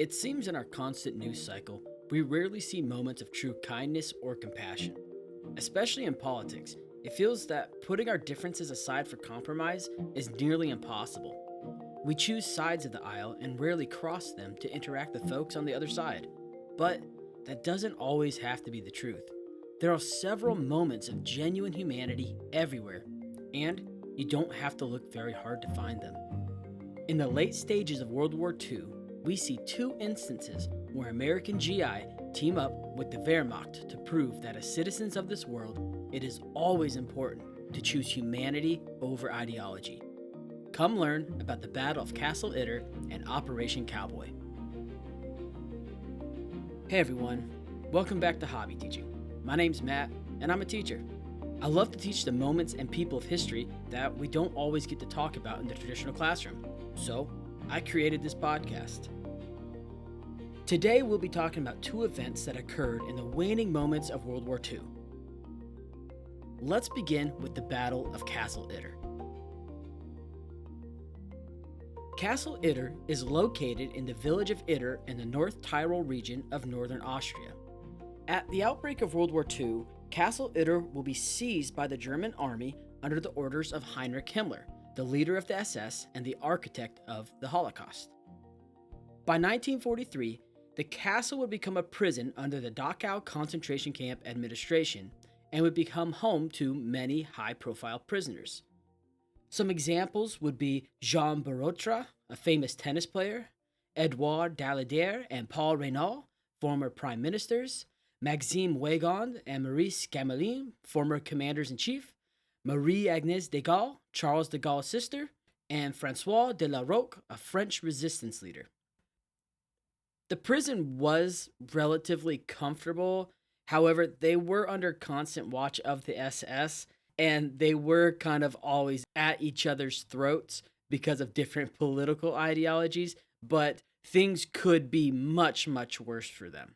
It seems in our constant news cycle, we rarely see moments of true kindness or compassion. Especially in politics, it feels that putting our differences aside for compromise is nearly impossible. We choose sides of the aisle and rarely cross them to interact with folks on the other side. But that doesn't always have to be the truth. There are several moments of genuine humanity everywhere, and you don't have to look very hard to find them. In the late stages of World War II, we see two instances where American GI team up with the Wehrmacht to prove that as citizens of this world, it is always important to choose humanity over ideology. Come learn about the Battle of Castle Itter and Operation Cowboy. Hey everyone, welcome back to Hobby Teaching. My name's Matt, and I'm a teacher. I love to teach the moments and people of history that we don't always get to talk about in the traditional classroom. So, I created this podcast. Today we'll be talking about two events that occurred in the waning moments of World War II. Let's begin with the Battle of Castle Itter. Castle Itter is located in the village of Itter in the North Tyrol region of northern Austria. At the outbreak of World War II, Castle Itter will be seized by the German army under the orders of Heinrich Himmler, the leader of the SS and the architect of the Holocaust. By 1943, the castle would become a prison under the Dachau concentration camp administration and would become home to many high-profile prisoners. Some examples would be Jean Barotra, a famous tennis player, Edouard Daladier and Paul Reynaud, former prime ministers, Maxime Weygand and Maurice Gamelin, former commanders-in-chief, Marie-Agnès de Gaulle, Charles de Gaulle's sister, and François de la Roque, a French resistance leader. The prison was relatively comfortable. However, they were under constant watch of the SS, and they were kind of always at each other's throats because of different political ideologies, but things could be much, much worse for them.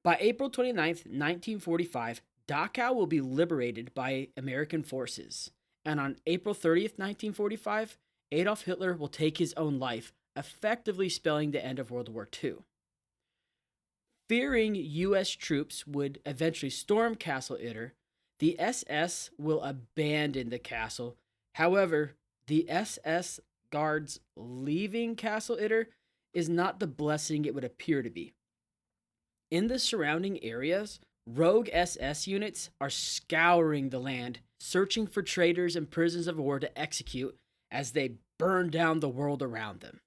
By April 29th, 1945, Dachau will be liberated by American forces, and on April 30th, 1945, Adolf Hitler will take his own life, effectively spelling the end of World War II. Fearing U.S. troops would eventually storm Castle Itter, the SS will abandon the castle. However, the SS guards leaving Castle Itter is not the blessing it would appear to be. In the surrounding areas, rogue SS units are scouring the land, searching for traitors and prisoners of war to execute as they burn down the world around them.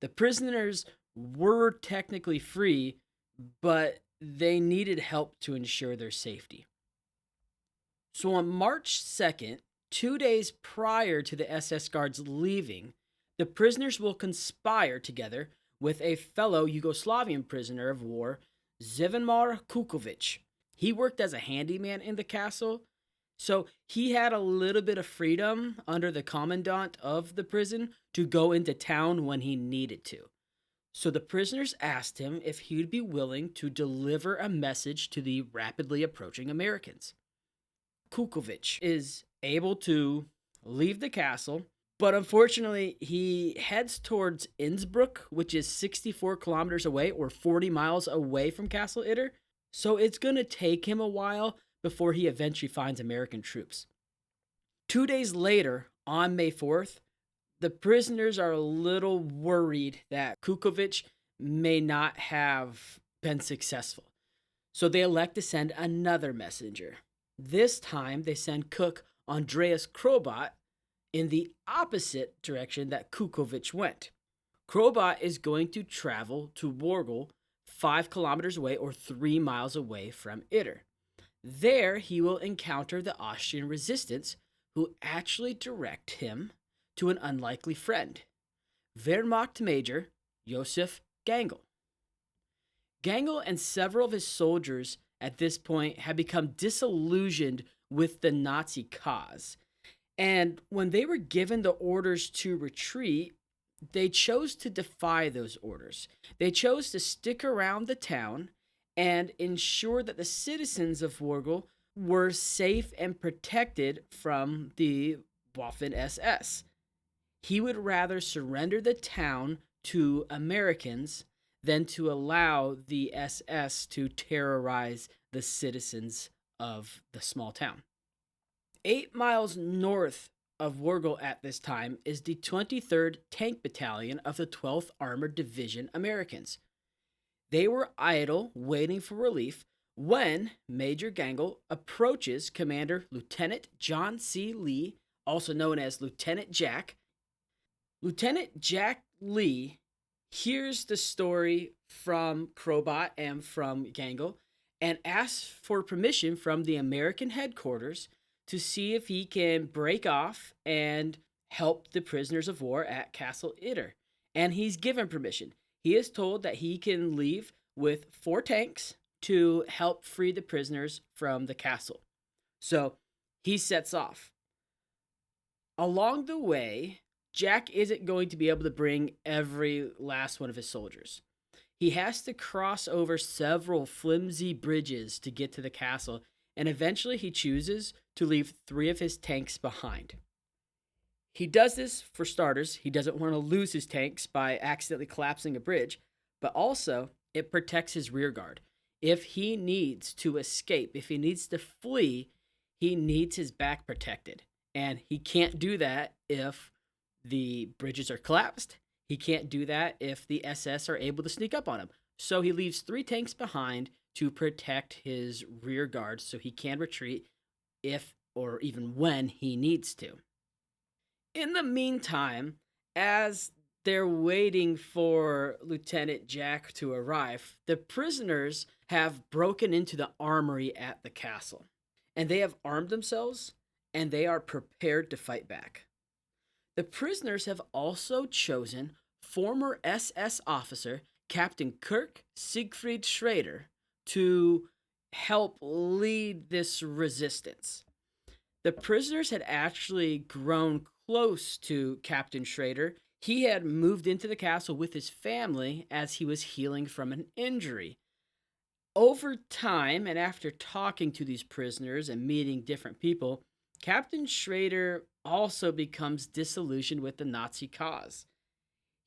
The prisoners were technically free, but they needed help to ensure their safety. So on March 2nd, 2 days prior to the SS guards leaving, the prisoners will conspire together with a fellow Yugoslavian prisoner of war, Zvonimir Kukovic. He worked as a handyman in the castle, so he had a little bit of freedom under the commandant of the prison to go into town when he needed to. So the prisoners asked him if he'd be willing to deliver a message to the rapidly approaching Americans. Kukovic is able to leave the castle, but unfortunately, he heads towards Innsbruck, which is 64 kilometers away or 40 miles away from Castle Itter. So it's going to take him a while before he eventually finds American troops. 2 days later, on May 4th, the prisoners are a little worried that Kukovic may not have been successful. So they elect to send another messenger. This time, they send cook Andreas Krobot in the opposite direction that Kukovic went. Krobot is going to travel to Worgl, 5 kilometers away or 3 miles away from Itter. There, he will encounter the Austrian resistance, who actually direct him to an unlikely friend, Wehrmacht Major Josef Gangl. Gangl and several of his soldiers at this point had become disillusioned with the Nazi cause. And when they were given the orders to retreat, they chose to defy those orders. They chose to stick around the town and ensure that the citizens of Worgl were safe and protected from the Waffen SS. He would rather surrender the town to Americans than to allow the SS to terrorize the citizens of the small town. 8 miles north of Wurgel at this time is the 23rd Tank Battalion of the 12th Armored Division Americans. They were idle, waiting for relief, when Major Gangle approaches Commander Lieutenant John C. Lee, also known as Lieutenant Jack. Lieutenant Jack Lee hears the story from Crowbot and from Gangle and asks for permission from the American headquarters to see if he can break off and help the prisoners of war at Castle Itter. And he's given permission. He is told that he can leave with 4 tanks to help free the prisoners from the castle. So he sets off. Along the way, Jack isn't going to be able to bring every last one of his soldiers. He has to cross over several flimsy bridges to get to the castle, and eventually he chooses to leave 3 of his tanks behind. He does this for starters. He doesn't want to lose his tanks by accidentally collapsing a bridge, but also it protects his rear guard. If he needs to escape, if he needs to flee, he needs his back protected. And he can't do that if the bridges are collapsed. He can't do that if the SS are able to sneak up on him. So he leaves 3 tanks behind to protect his rear guard so he can retreat if or even when he needs to. In the meantime, as they're waiting for Lieutenant Jack to arrive, the prisoners have broken into the armory at the castle. And they have armed themselves, and they are prepared to fight back. The prisoners have also chosen former SS officer Captain Kirk Siegfried Schrader to help lead this resistance. The prisoners had actually grown close to Captain Schrader. He had moved into the castle with his family as he was healing from an injury. Over time, and after talking to these prisoners and meeting different people, Captain Schrader also becomes disillusioned with the Nazi cause.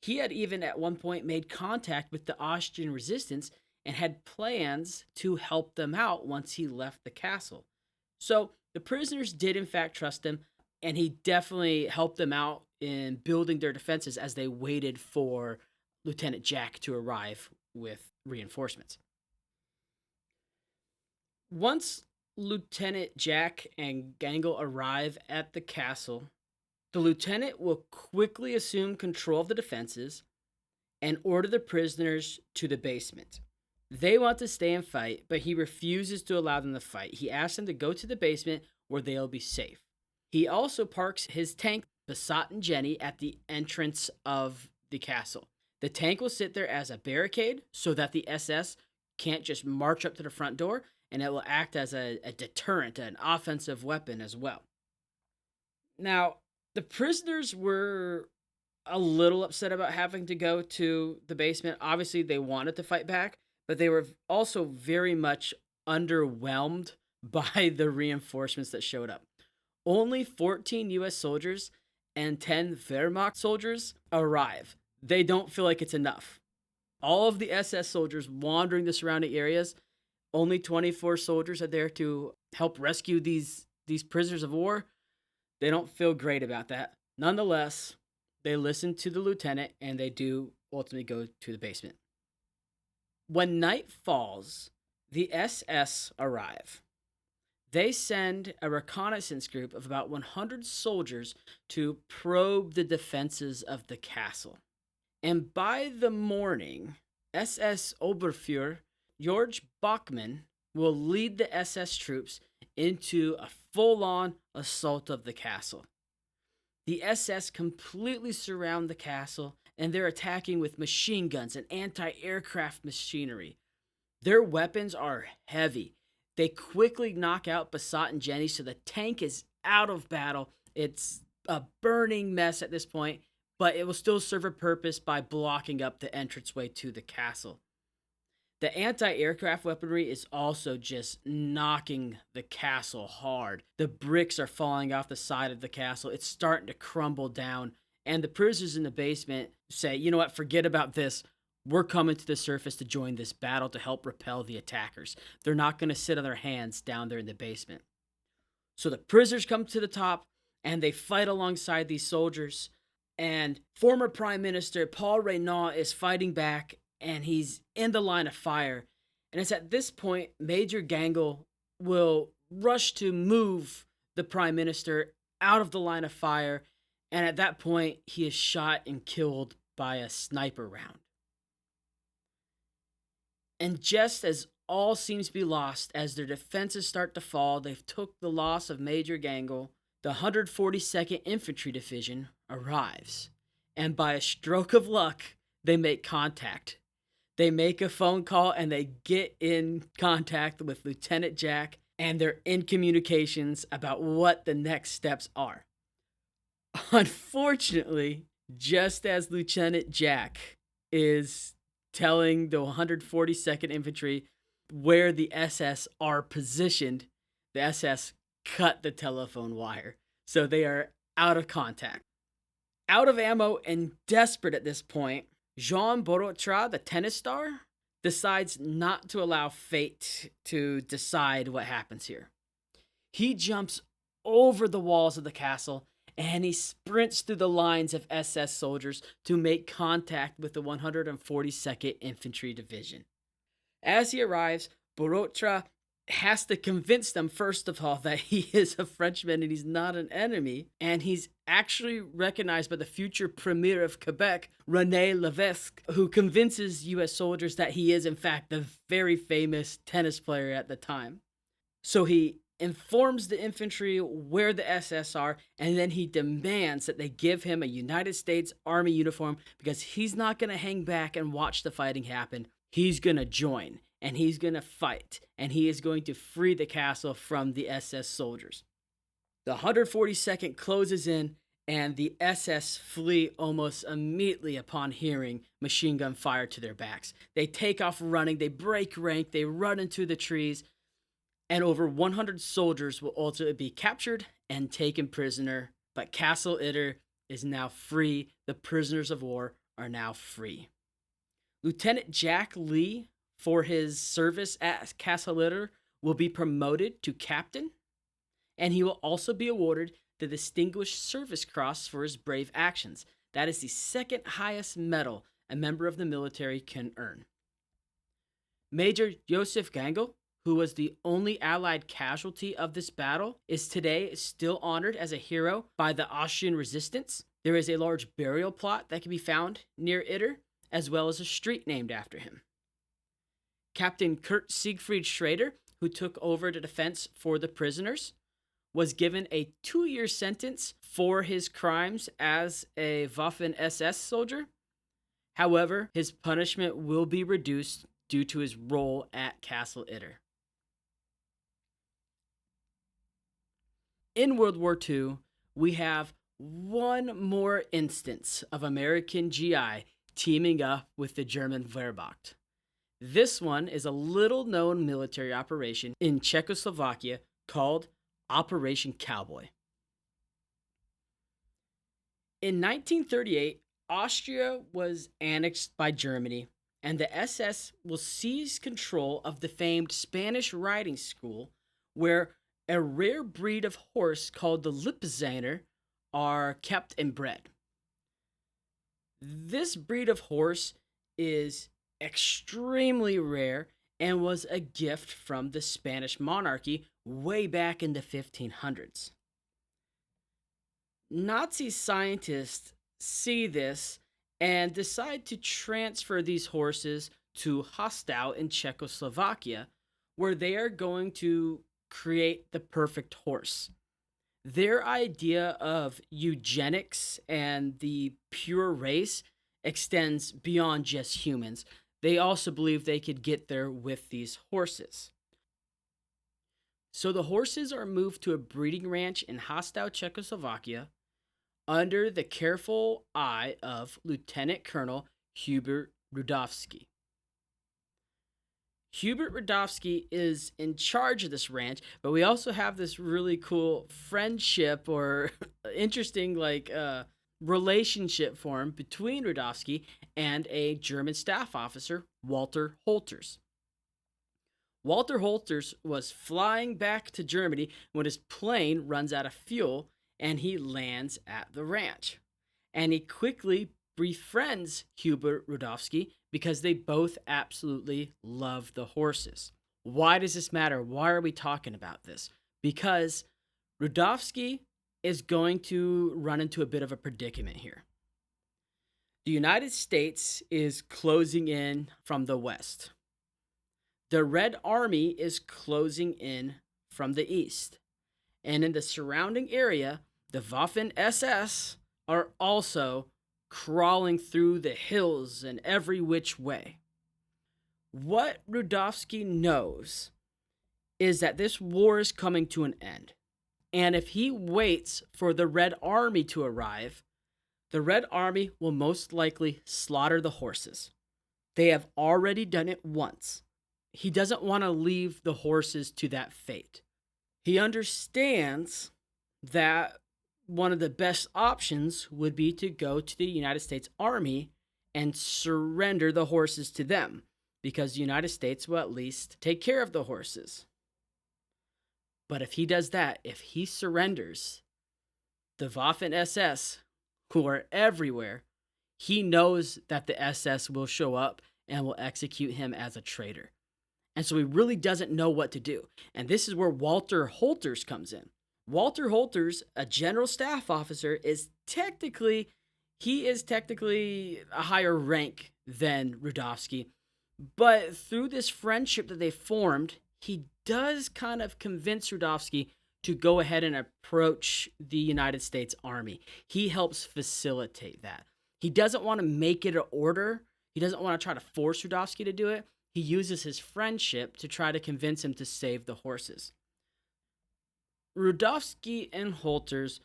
He had even at one point made contact with the Austrian resistance and had plans to help them out once he left the castle. So the prisoners did in fact trust him, and he definitely helped them out in building their defenses as they waited for Lieutenant Jack to arrive with reinforcements. Once Lieutenant Jack and Gangle arrive at the castle, the lieutenant will quickly assume control of the defenses and order the prisoners to the basement. They want to stay and fight, but he refuses to allow them to fight. He asks them to go to the basement where they'll be safe. He also parks his tank, Passat and Jenny, at the entrance of the castle. The tank will sit there as a barricade so that the SS can't just march up to the front door, and it will act as a deterrent, an offensive weapon as well. Now, the prisoners were a little upset about having to go to the basement. Obviously, they wanted to fight back, but they were also very much underwhelmed by the reinforcements that showed up. Only 14 U.S. soldiers and 10 Wehrmacht soldiers arrive. They don't feel like it's enough. All of the SS soldiers wandering the surrounding areas, only 24 soldiers are there to help rescue these prisoners of war. They don't feel great about that. Nonetheless, they listen to the lieutenant and they do ultimately go to the basement. When night falls, the SS arrive. They send a reconnaissance group of about 100 soldiers to probe the defenses of the castle. And by the morning, SS Oberfuhrer George Bachmann will lead the SS troops into a full-on assault of the castle. The SS completely surround the castle, and they're attacking with machine guns and anti-aircraft machinery. Their weapons are heavy. They quickly knock out Passat and Jenny, so the tank is out of battle. It's a burning mess at this point, but it will still serve a purpose by blocking up the entranceway to the castle. The anti-aircraft weaponry is also just knocking the castle hard. The bricks are falling off the side of the castle. It's starting to crumble down, And the prisoners in the basement say, you know what, forget about this. We're coming to the surface to join this battle to help repel the attackers. They're not going to sit on their hands down there in the basement. So the prisoners come to the top and they fight alongside these soldiers. And former Prime Minister Paul Reynaud is fighting back and he's in the line of fire. And it's at this point Major Gangle will rush to move the Prime Minister out of the line of fire. And at that point, he is shot and killed by a sniper round. And just as all seems to be lost, as their defenses start to fall, they've took the loss of Major Gangle, the 142nd Infantry Division arrives. And by a stroke of luck, they make contact. They make a phone call and they get in contact with Lieutenant Jack, and they're in communications about what the next steps are. Unfortunately, just as Lieutenant Jack is telling the 142nd Infantry where the SS are positioned, the SS cut the telephone wire. So they are out of contact. Out of ammo and desperate at this point, Jean Borotra, the tennis star, decides not to allow fate to decide what happens here. He jumps over the walls of the castle and he sprints through the lines of SS soldiers to make contact with the 142nd Infantry Division. As he arrives, Borotra has to convince them, first of all, that he is a Frenchman and he's not an enemy, and he's actually recognized by the future Premier of Quebec, René Lévesque, who convinces U.S. soldiers that he is, in fact, the very famous tennis player at the time. So he informs the infantry where the SS are, and then he demands that they give him a United States Army uniform because he's not going to hang back and watch the fighting happen. He's going to join, and he's going to fight, and he is going to free the castle from the SS soldiers. The 142nd closes in, and the SS flee almost immediately upon hearing machine gun fire to their backs. They take off running, they break rank, they run into the trees, and over 100 soldiers will ultimately be captured and taken prisoner. But Castle Itter is now free. The prisoners of war are now free. Lieutenant Jack Lee, for his service at Castle Itter, will be promoted to captain, and he will also be awarded the Distinguished Service Cross for his brave actions. That is the second highest medal a member of the military can earn. Major Joseph Gangle, who was the only Allied casualty of this battle, is today still honored as a hero by the Austrian resistance. There is a large burial plot that can be found near Itter, as well as a street named after him. Captain Kurt Siegfried Schrader, who took over the defense for the prisoners, was given a 2-year sentence for his crimes as a Waffen-SS soldier. However, his punishment will be reduced due to his role at Castle Itter. In World War II, we have one more instance of American GI teaming up with the German Wehrmacht. This one is a little-known military operation in Czechoslovakia called Operation Cowboy. In 1938, Austria was annexed by Germany, and the SS will seize control of the famed Spanish riding school, where a rare breed of horse called the Lippizaner are kept and bred. This breed of horse is extremely rare and was a gift from the Spanish monarchy way back in the 1500s. Nazi scientists see this and decide to transfer these horses to Hostal in Czechoslovakia, where they are going to create the perfect horse. Their idea of eugenics and the pure race extends beyond just humans. They also believe they could get there with these horses. So the horses are moved to a breeding ranch in Hostal, Czechoslovakia, under the careful eye of Lieutenant Colonel Hubert Rudowski. Hubert Rudowski is in charge of this ranch, but we also have this really cool friendship or interesting relationship formed between Rudofsky and a German staff officer, Walter Holters. Walter Holters was flying back to Germany when his plane runs out of fuel and he lands at the ranch. And he quickly befriends Hubert Rudofsky because they both absolutely love the horses. Why does this matter? Why are we talking about this? Because Rudofsky is going to run into a bit of a predicament here. The United States is closing in from the west. The Red Army is closing in from the east. And in the surrounding area, the Waffen SS are also crawling through the hills and every which way. What Rudofsky knows is that this war is coming to an end. And if he waits for the Red Army to arrive, the Red Army will most likely slaughter the horses. They have already done it once. He doesn't want to leave the horses to that fate. He understands that one of the best options would be to go to the United States Army and surrender the horses to them, because the United States will at least take care of the horses. But if he does that, if he surrenders, the Waffen SS, who are everywhere, he knows that the SS will show up and will execute him as a traitor. And so he really doesn't know what to do. And this is where Walter Holters comes in. Walter Holters, a general staff officer, is technically a higher rank than Rudofsky. But through this friendship that they formed, he does kind of convince Rudofsky to go ahead and approach the United States Army. He helps facilitate that. He doesn't want to make it an order. He doesn't want to try to force Rudofsky to do it. He uses his friendship to try to convince him to save the horses. Rudofsky and Holters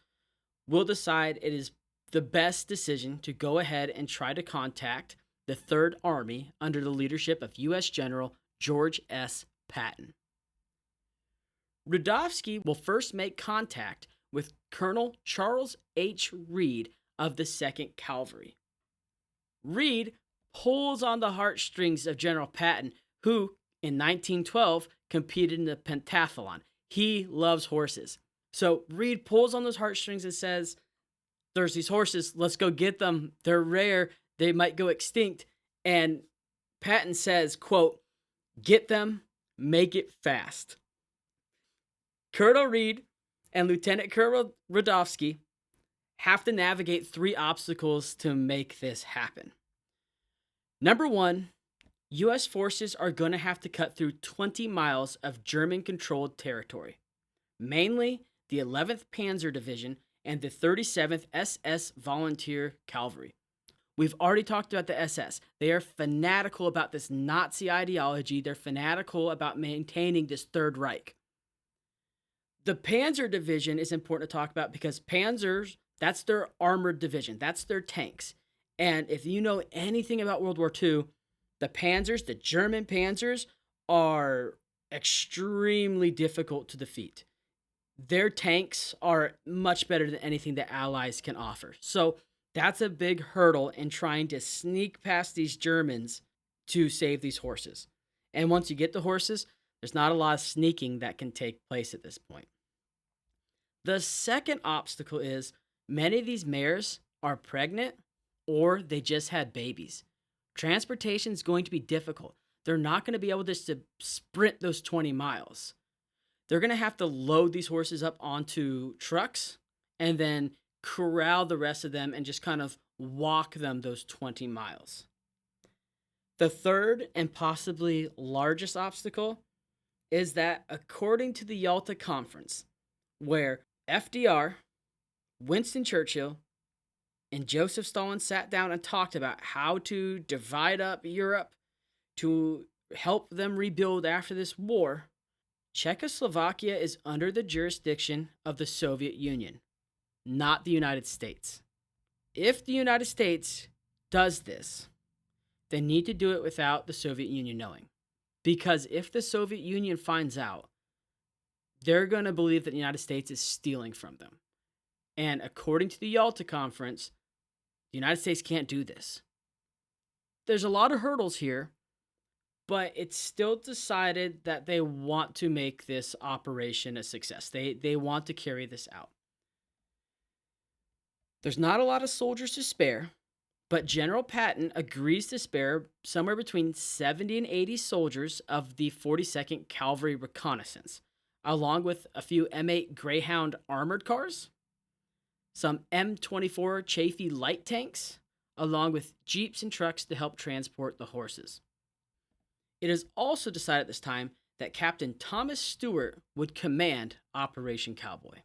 will decide it is the best decision to go ahead and try to contact the Third Army under the leadership of U.S. General George S. Patton. Rudofsky will first make contact with Colonel Charles H. Reed of the 2nd Cavalry. Reed pulls on the heartstrings of General Patton, who, in 1912, competed in the pentathlon. He loves horses. So Reed pulls on those heartstrings and says, there's these horses, let's go get them. They're rare, they might go extinct. And Patton says, quote, get them, make it fast. Colonel Reed and Lieutenant Colonel Rudofsky have to navigate 3 obstacles to make this happen. Number 1, U.S. forces are going to have to cut through 20 miles of German-controlled territory, mainly the 11th Panzer Division and the 37th SS Volunteer Cavalry. We've already talked about the SS. They are fanatical about this Nazi ideology. They're fanatical about maintaining this Third Reich. The Panzer Division is important to talk about because Panzers, that's their armored division. That's their tanks. And if you know anything about World War II, the Panzers, the German Panzers, are extremely difficult to defeat. Their tanks are much better than anything the Allies can offer. So that's a big hurdle in trying to sneak past these Germans to save these horses. And once you get the horses, there's not a lot of sneaking that can take place at this point. The second obstacle is many of these mares are pregnant or they just had babies. Transportation is going to be difficult. They're not going to be able just to sprint those 20 miles. They're going to have to load these horses up onto trucks and then corral the rest of them and just kind of walk them those 20 miles. The third and possibly largest obstacle is that according to the Yalta Conference, where FDR, Winston Churchill, and Joseph Stalin sat down and talked about how to divide up Europe to help them rebuild after this war, Czechoslovakia is under the jurisdiction of the Soviet Union, not the United States. If the United States does this, they need to do it without the Soviet Union knowing. Because if the Soviet Union finds out, they're going to believe that the United States is stealing from them. And according to the Yalta Conference, The United States can't do this. There's a lot of hurdles here, but it's still decided that they want to make this operation a success. They want to carry this out. There's not a lot of soldiers to spare, but General Patton agrees to spare somewhere between 70 and 80 soldiers of the 42nd Cavalry Reconnaissance, along with a few M8 Greyhound armored cars, some M24 Chaffee light tanks, along with jeeps and trucks to help transport the horses. It is also decided at this time that Captain Thomas Stewart would command Operation Cowboy.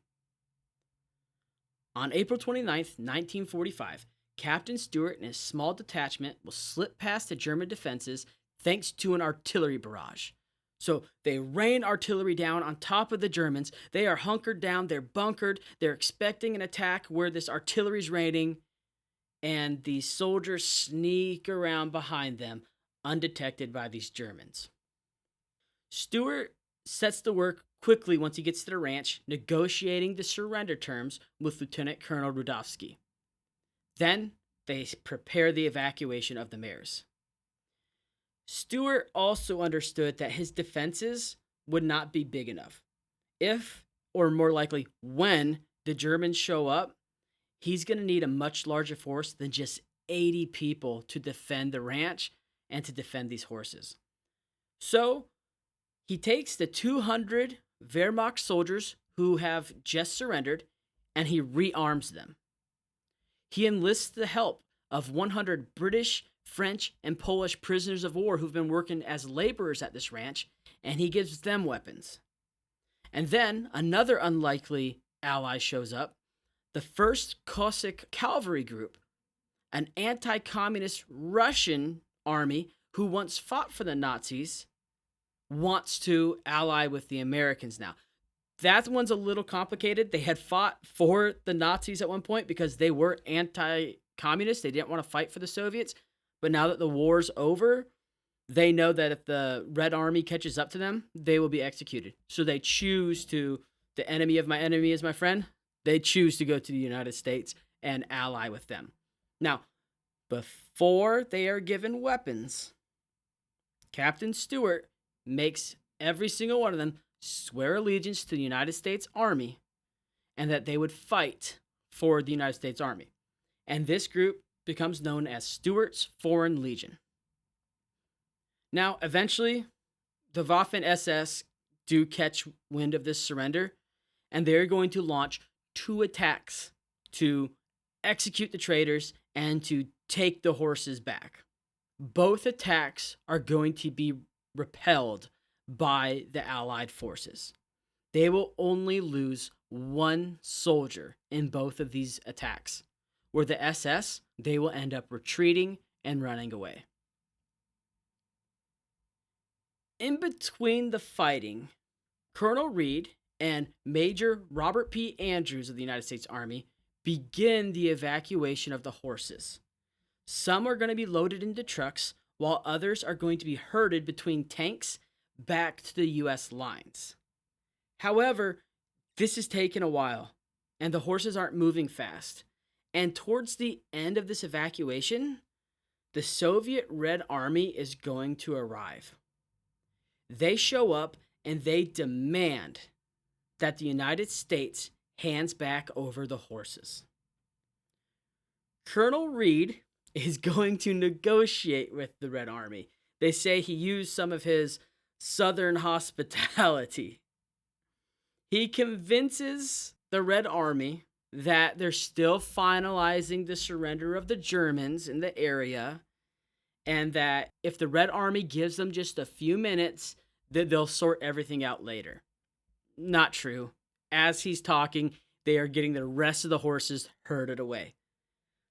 On April 29th, 1945, Captain Stewart and his small detachment will slip past the German defenses thanks to an artillery barrage. So they rain artillery down on top of the Germans. They are hunkered down, they're bunkered, they're expecting an attack where this artillery is raining, and the soldiers sneak around behind them, undetected by these Germans. Stewart sets to work quickly once he gets to the ranch, negotiating the surrender terms with Lieutenant Colonel Rudowski. Then they prepare the evacuation of the mares. Stewart also understood that his defenses would not be big enough. If, or more likely when, the Germans show up, he's going to need a much larger force than just 80 people to defend the ranch and to defend these horses. So he takes the 200 Wehrmacht soldiers who have just surrendered and he rearms them. He enlists the help of 100 British, French, and Polish prisoners of war who've been working as laborers at this ranch, and he gives them weapons. And then another unlikely ally shows up, the 1st Cossack Cavalry Group, an anti-communist Russian army who once fought for the Nazis, wants to ally with the Americans now. That one's a little complicated. They had fought for the Nazis at one point because they were anti-communist. They didn't want to fight for the Soviets. But now that the war's over, they know that if the Red Army catches up to them, they will be executed. So they choose to, the enemy of my enemy is my friend. They choose to go to the United States and ally with them. Now, before they are given weapons, Captain Stewart makes every single one of them swear allegiance to the United States Army and that they would fight for the United States Army. And this group becomes known as Stewart's Foreign Legion. Now, eventually, the Waffen-SS do catch wind of this surrender, and they're going to launch 2 attacks to execute the traitors and to take the horses back. Both attacks are going to be repelled by the Allied forces. They will only lose 1 soldier in both of these attacks, where the SS, they will end up retreating and running away. In between the fighting, Colonel Reed and Major Robert P. Andrews of the United States Army begin the evacuation of the horses. Some are going to be loaded into trucks, while others are going to be herded between tanks back to the U.S. lines. However, this has taken a while, and the horses aren't moving fast. And towards the end of this evacuation, the Soviet Red Army is going to arrive. They show up and they demand that the United States hands back over the horses. Colonel Reed is going to negotiate with the Red Army. They say he used some of his Southern hospitality. He convinces the Red Army that they're still finalizing the surrender of the Germans in the area, and that if the Red Army gives them just a few minutes, that they'll sort everything out later. Not true. As he's talking, they are getting the rest of the horses herded away.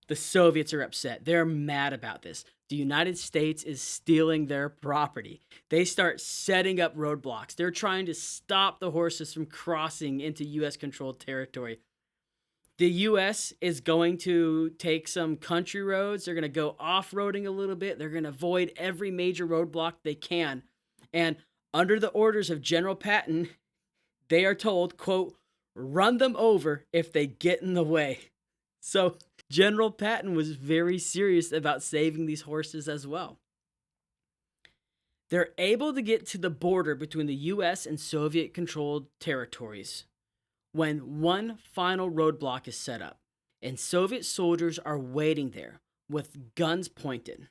The Soviets are upset. They're mad about this. The United States is stealing their property. They start setting up roadblocks. They're trying to stop the horses from crossing into U.S.-controlled territory. The U.S. is going to take some country roads. They're going to go off-roading a little bit. They're going to avoid every major roadblock they can. And under the orders of General Patton, they are told, quote, run them over if they get in the way. So General Patton was very serious about saving these horses as well. They're able to get to the border between the US and Soviet-controlled territories when one final roadblock is set up, and Soviet soldiers are waiting there with guns pointed.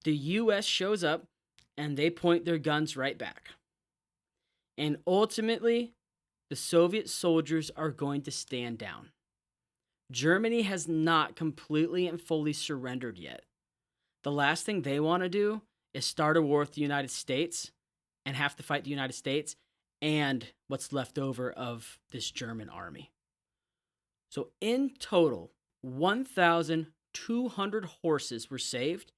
The US shows up, and they point their guns right back. And ultimately, the Soviet soldiers are going to stand down. Germany has not completely and fully surrendered yet. The last thing they want to do is start a war with the United States and have to fight the United States and what's left over of this German army. So in total, 1,200 horses were saved,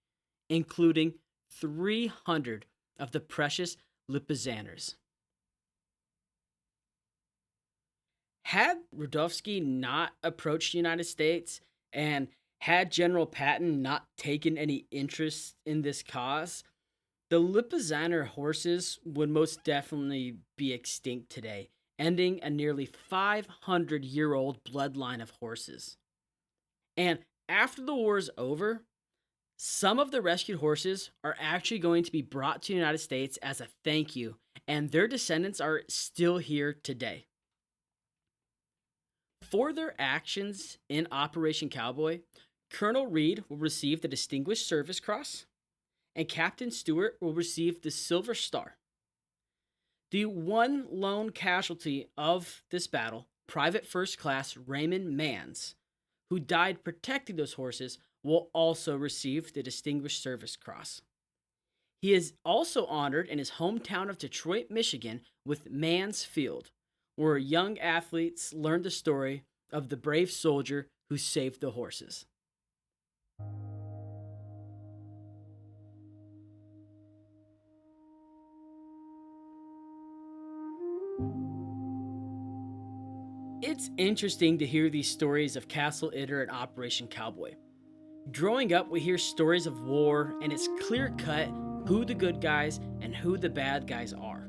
including 300 of the precious Lippizaners. Had Radowski not approached the United States and had General Patton not taken any interest in this cause, the Lippizaner horses would most definitely be extinct today, ending a nearly 500-year-old bloodline of horses. And after the war is over, some of the rescued horses are actually going to be brought to the United States as a thank you, and their descendants are still here today. For their actions in Operation Cowboy, Colonel Reed will receive the Distinguished Service Cross, and Captain Stewart will receive the Silver Star. The one lone casualty of this battle, Private First Class Raymond Mans, who died protecting those horses, will also receive the Distinguished Service Cross. He is also honored in his hometown of Detroit, Michigan, with Mans Field, where young athletes learn the story of the brave soldier who saved the horses. It's interesting to hear these stories of Castle Itter and Operation Cowboy. Growing up, we hear stories of war, and it's clear-cut who the good guys and who the bad guys are.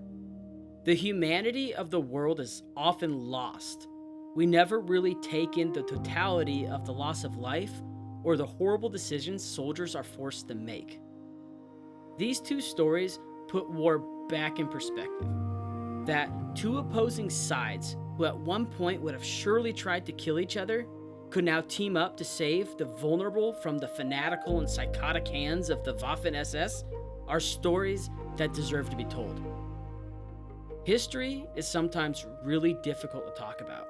The humanity of the world is often lost. We never really take in the totality of the loss of life or the horrible decisions soldiers are forced to make. These two stories put war back in perspective. That two opposing sides, who at one point would have surely tried to kill each other, could now team up to save the vulnerable from the fanatical and psychotic hands of the Waffen-SS, are stories that deserve to be told. History is sometimes really difficult to talk about.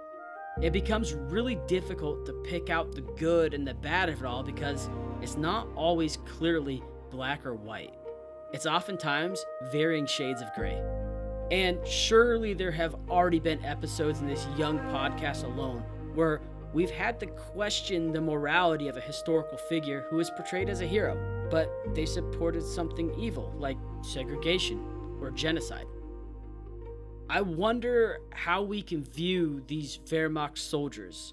It becomes really difficult to pick out the good and the bad of it all because it's not always clearly black or white. It's oftentimes varying shades of gray. And surely there have already been episodes in this young podcast alone where we've had to question the morality of a historical figure who is portrayed as a hero, but they supported something evil like segregation or genocide. I wonder how we can view these Wehrmacht soldiers.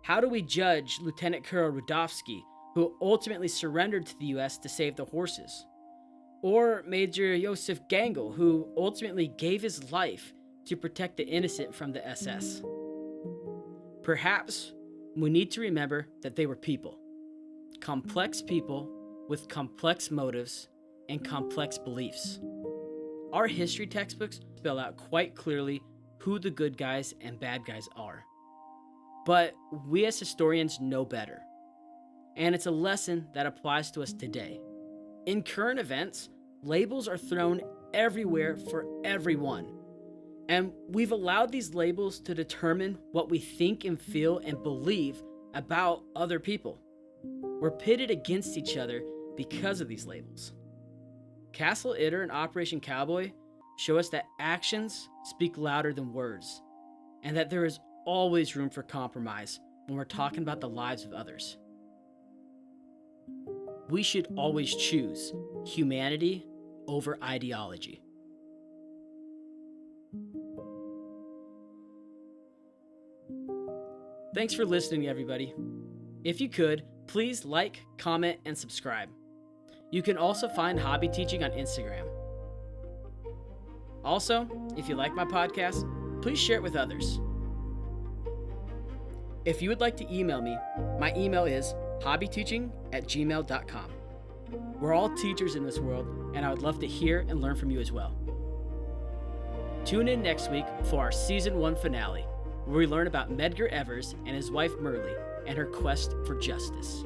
How do we judge Lieutenant Colonel Radowski, who ultimately surrendered to the US to save the horses? Or Major Josef Gangel, who ultimately gave his life to protect the innocent from the SS? Perhaps we need to remember that they were people. Complex people with complex motives and complex beliefs. Our history textbooks spell out quite clearly who the good guys and bad guys are. But we as historians know better. And it's a lesson that applies to us today. In current events, labels are thrown everywhere for everyone. And we've allowed these labels to determine what we think and feel and believe about other people. We're pitted against each other because of these labels. Castle Itter and Operation Cowboy show us that actions speak louder than words, and that there is always room for compromise when we're talking about the lives of others. We should always choose humanity over ideology. Thanks for listening, everybody. If you could, please like, comment, and subscribe. You can also find Hobby Teaching on Instagram. Also, if you like my podcast, please share it with others. If you would like to email me, my email is hobbyteaching@gmail.com. We're all teachers in this world, and I would love to hear and learn from you as well. Tune in next week for our Season 1 finale, where we learn about Medgar Evers and his wife Merle and her quest for justice.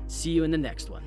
See you in the next one.